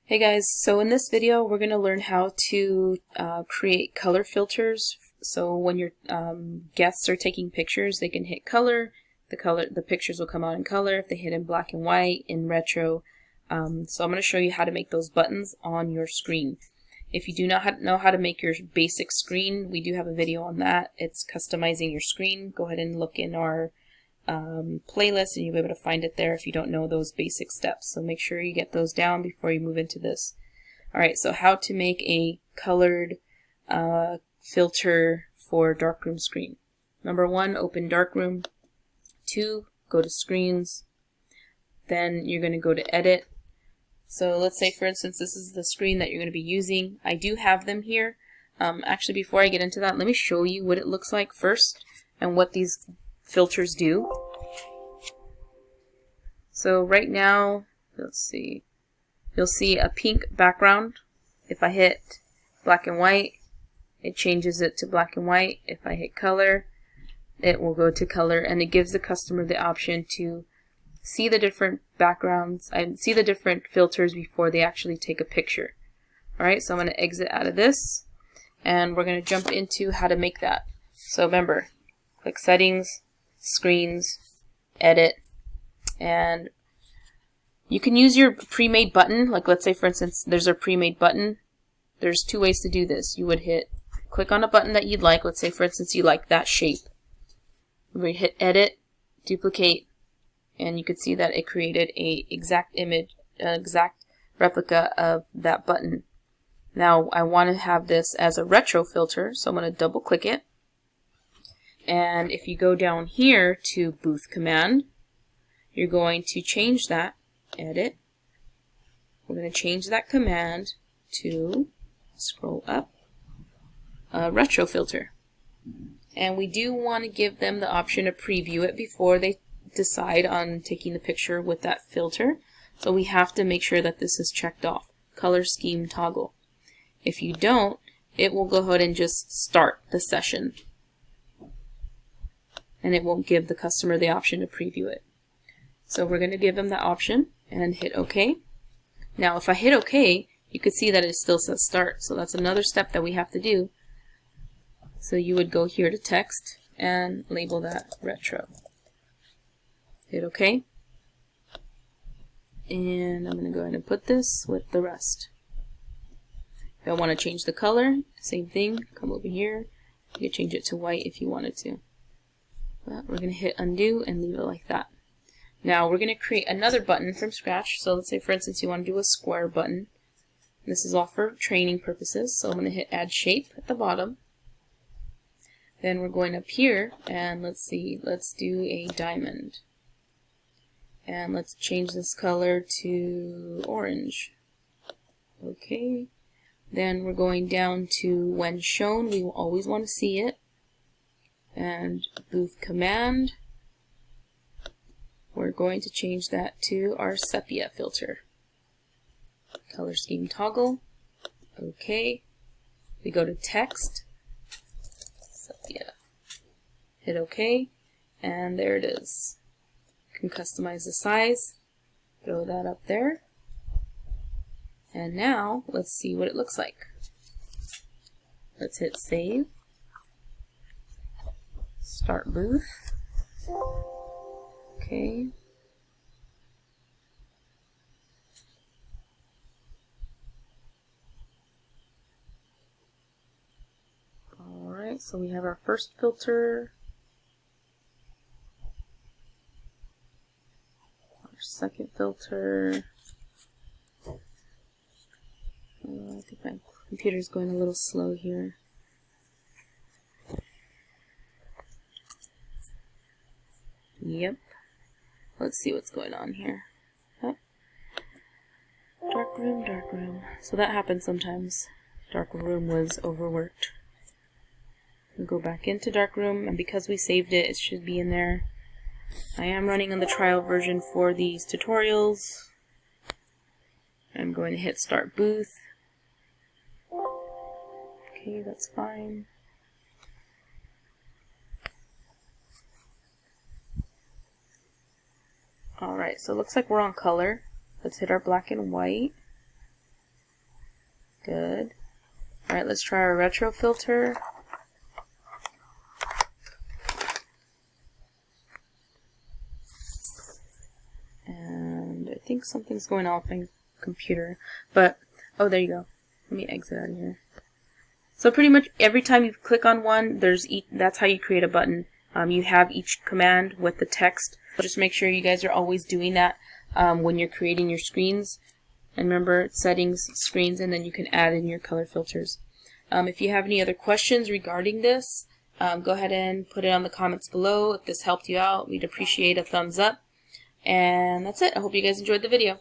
Hey guys, so in this video we're going to learn how to create color filters. So when your guests are taking pictures, they can hit color. The pictures will come out in color. If they hit in black and white, in retro. So I'm going to show you how to make those buttons on your screen. If you do not know how to make your basic screen, we do have a video on that. It's customizing your screen. Go ahead and look in our playlist and you'll be able to find it there if you don't know those basic steps. So make sure you get those down before you move into this. Alright, so how to make a colored filter for Darkroom screen. Number 1, open Darkroom. 2, go to Screens. Then you're going to go to Edit. So let's say, for instance, this is the screen that you're going to be using. I do have them here. Actually, before I get into that, let me show you what it looks like first and what these filters do. So right now, let's see, you'll see a pink background. If I hit black and white, it changes it to black and white. If I hit color, it will go to color, and it gives the customer the option to see the different backgrounds and see the different filters before they actually take a picture. Alright, so I'm going to exit out of this, and we're going to jump into how to make that. So remember, click Settings, Screens, Edit, and you can use your pre-made button. Like, let's say, for instance, there's a pre-made button. There's 2 ways to do this. You would click on a button that you'd like. Let's say, for instance, you like that shape. We hit Edit, Duplicate, and you could see that it created a exact image, exact replica of that button. Now I want to have this as a retro filter, so I'm going to double click it. And if you go down here to Booth Command, you're going to change that, Edit. We're going to change that command to, scroll up, Retro Filter. And we do want to give them the option to preview it before they decide on taking the picture with that filter. So we have to make sure that this is checked off. Color Scheme Toggle. If you don't, it will go ahead and just start the session, and it won't give the customer the option to preview it. So we're going to give them the option and hit OK. Now if I hit OK, you can see that it still says start, so that's another step that we have to do. So you would go here to text and label that retro. Hit OK. And I'm going to go ahead and put this with the rest. If I want to change the color, same thing, come over here. You can change it to white if you wanted to. But we're going to hit undo and leave it like that. Now we're going to create another button from scratch. So let's say, for instance, you want to do a square button. This is all for training purposes. So I'm going to hit Add Shape at the bottom. Then we're going up here and let's do a diamond. And let's change this color to orange. Okay. Then we're going down to when shown, we will always want to see it. And Booth Command, we're going to change that to our sepia filter. Color Scheme Toggle. Okay. We go to text, sepia. Hit OK, and there it is. You can customize the size, throw that up there. And now let's see what it looks like. Let's hit Save. Start booth. Okay. Alright, so we have our first filter. Our second filter. I think my computer's going a little slow here. Yep. Let's see what's going on here. Oh. Darkroom, Darkroom. So that happens sometimes. Darkroom was overworked. We'll go back into Darkroom, and because we saved it, it should be in there. I am running on the trial version for these tutorials. I'm going to hit Start Booth. Okay, that's fine. Alright, so it looks like we're on color. Let's hit our black and white. Good. Alright, let's try our retro filter. And I think something's going on with my computer. But, oh, there you go. Let me exit out of here. So pretty much every time you click on one, that's how you create a button. You have each command with the text. Just make sure you guys are always doing that when you're creating your screens. And remember, settings, screens, and then you can add in your color filters. If you have any other questions regarding this, go ahead and put it on the comments below. If this helped you out, we'd appreciate a thumbs up. And that's it. I hope you guys enjoyed the video.